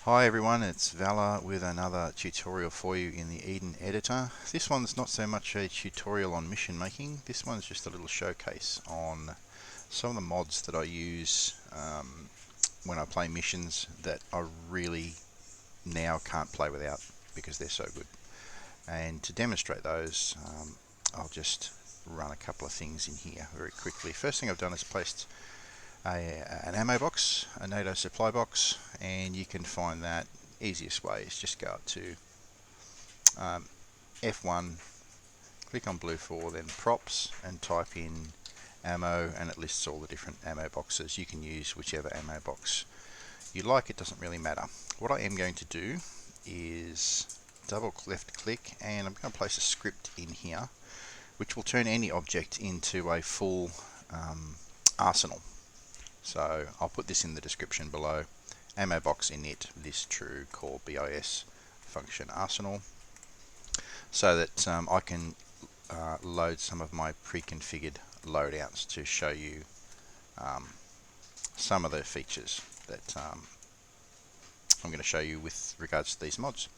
Hi everyone, it's Valor with another tutorial for you in the Eden editor. This one's not so much a tutorial on mission making, this one's just a little showcase on some of the mods that I use when I play missions that I really now can't play without because they're so good. And to demonstrate those, I'll just run a couple of things in here very quickly. First thing I've done is placed an ammo box, a NATO supply box, and you can find that easiest way is just go up to F1, click on blue 4, then props, and type in ammo, and it lists all the different ammo boxes. You can use whichever ammo box you like, it doesn't really matter. What I am going to do is double left click, and I'm going to place a script in here which will turn any object into a full arsenal. So I'll put this in the description below. Ammo box init this true core BIS function arsenal, so that I can load some of my pre-configured loadouts to show you some of the features that I'm going to show you with regards to these mods.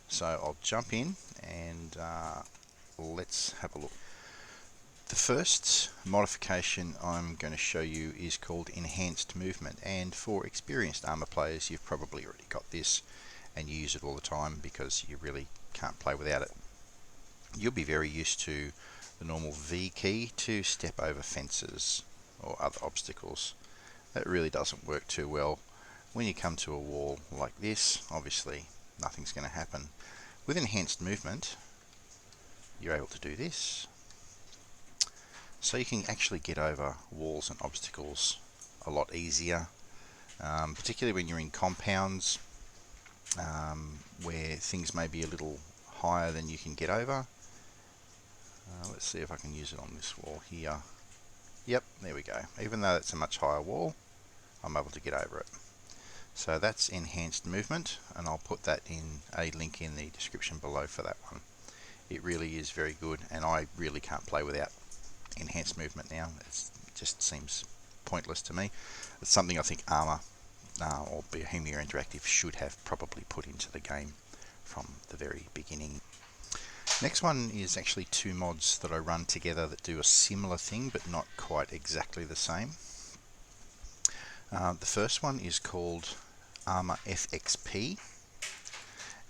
So I'll jump in and let's have a look. The first modification I'm going to show you is called Enhanced Movement, and for experienced Arma players you've probably already got this and you use it all the time because you really can't play without it. You'll be very used to the normal V key to step over fences or other obstacles. That really doesn't work too well when you come to a wall like this. Obviously nothing's going to happen. With Enhanced Movement you're able to do this. So you can actually get over walls and obstacles a lot easier, particularly when you're in compounds where things may be a little higher than you can get over. Let's see if I can use it on this wall here. Yep, there we go. Even though it's a much higher wall, I'm able to get over it. So that's Enhanced Movement, and I'll put that in a link in the description below for that one. It really is very good, and I really can't play without Enhanced Movement now. It just seems pointless to me. It's something I think Arma or Bohemia Interactive should have probably put into the game from the very beginning. Next one is actually two mods that I run together that do a similar thing but not quite exactly the same. The first one is called ArmaFXP,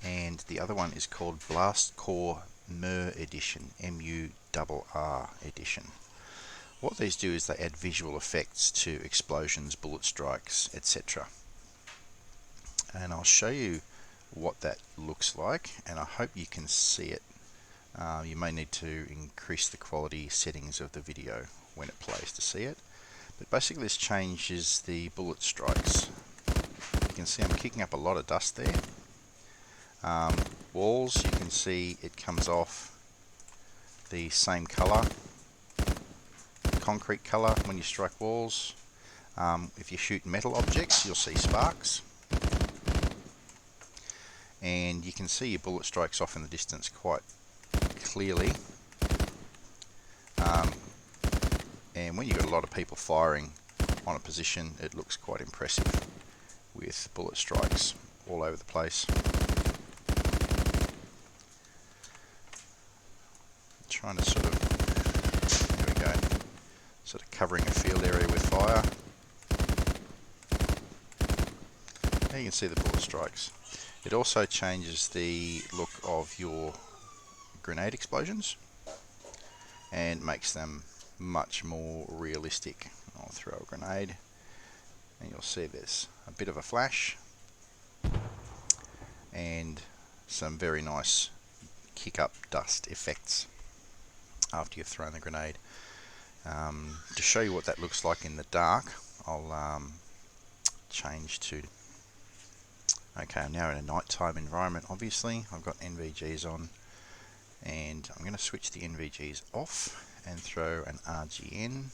and the other one is called Blastcore Murr edition, MURR edition. What these do is they add visual effects to explosions, bullet strikes, etc. And I'll show you what that looks like, and I hope you can see it. You may need to increase the quality settings of the video when it plays to see it. But basically this changes the bullet strikes. You can see I'm kicking up a lot of dust there. Walls, you can see it comes off the same colour, concrete colour when you strike walls. If you shoot metal objects you'll see sparks, and you can see your bullet strikes off in the distance quite clearly. And when you've got a lot of people firing on a position, it looks quite impressive with bullet strikes all over the place. Trying to sort of, there we go, sort of covering a field area with fire. There you can see the bullet strikes. It also changes the look of your grenade explosions and makes them much more realistic. I'll throw a grenade and you'll see there's a bit of a flash and some very nice kick up dust effects after you've thrown the grenade. To show you what that looks like in the dark, I'll change to, okay, I'm now in a nighttime environment. Obviously I've got NVGs on, and I'm going to switch the NVGs off and throw an RGN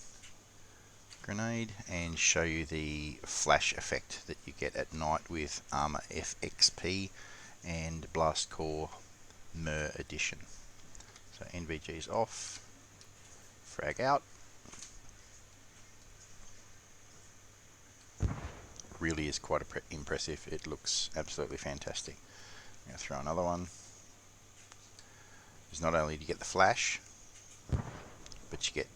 grenade and show you the flash effect that you get at night with ArmaFXP and Blastcore Murr edition. So NVGs off, frag out, really is quite impressive. It looks absolutely fantastic. I'm going to throw another one. Because not only do you get the flash, but you get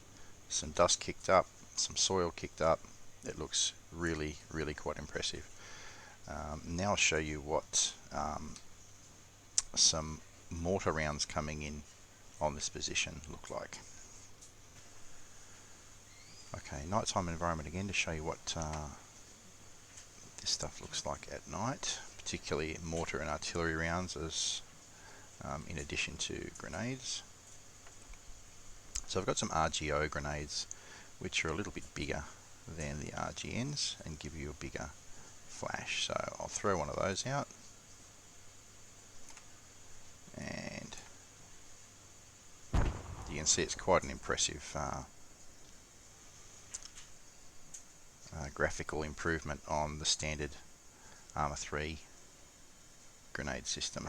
some dust kicked up, some soil kicked up. It looks really, really quite impressive. Now I'll show you what some mortar rounds coming in on this position look like. Okay, nighttime environment again to show you what this stuff looks like at night, particularly mortar and artillery rounds as in addition to grenades. So I've got some Rgo grenades which are a little bit bigger than the RGNs and give you a bigger flash. So I'll throw one of those out, and you can see it's quite an impressive graphical improvement on the standard Arma 3 grenade system.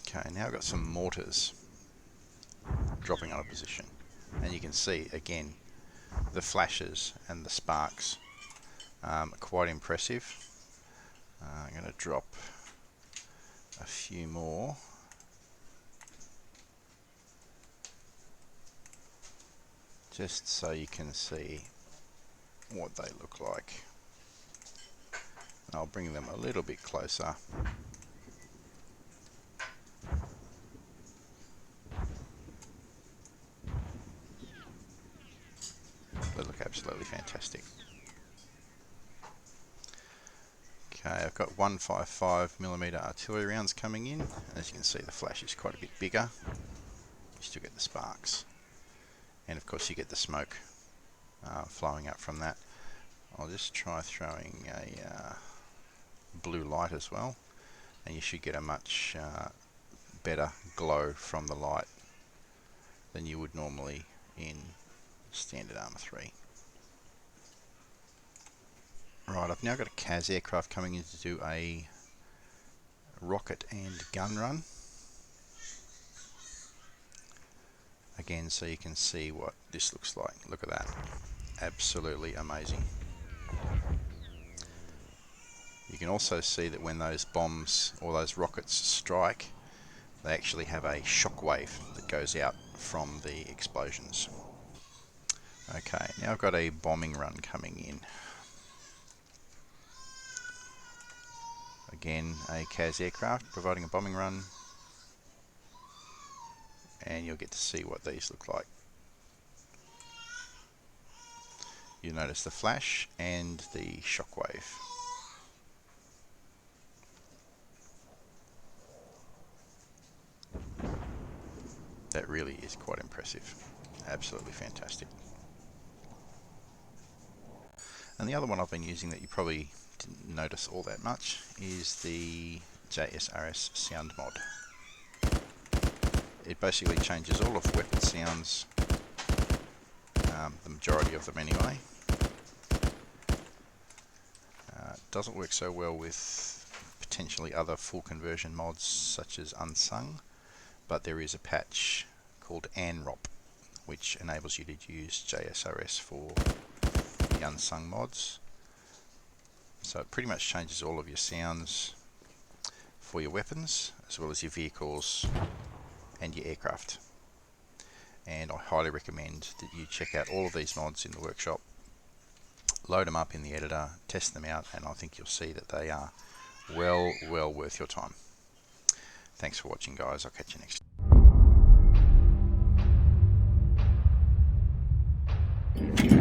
Okay, now I've got some mortars dropping on a position, and you can see again the flashes and the sparks are quite impressive. I'm going to drop a few more. Just so you can see what they look like. I'll bring them a little bit closer. They look absolutely fantastic. Okay, I've got 155mm artillery rounds coming in. As you can see, the flash is quite a bit bigger. You still get the sparks. And of course you get the smoke flowing up from that. I'll just try throwing a blue light as well, and you should get a much better glow from the light than you would normally in standard Arma 3. Right, I've now got a CAS aircraft coming in to do a rocket and gun run. Again, so you can see what this looks like. Look at that. Absolutely amazing. You can also see that when those bombs or those rockets strike, they actually have a shock wave that goes out from the explosions. Okay, now I've got a bombing run coming in. Again, a CAS aircraft providing a bombing run, and you'll get to see what these look like. You notice the flash and the shockwave. That really is quite impressive. Absolutely fantastic. And the other one I've been using that you probably didn't notice all that much is the JSRS Sound Mod. It basically changes all of weapon sounds, the majority of them anyway. Doesn't work so well with potentially other full conversion mods such as Unsung, but there is a patch called AnRop which enables you to use JSRS for the Unsung mods. So it pretty much changes all of your sounds for your weapons as well as your vehicles and your aircraft. And I highly recommend that you check out all of these mods in the workshop, load them up in the editor, test them out, and I think you'll see that they are well worth your time. Thanks for watching, guys. I'll catch you next time.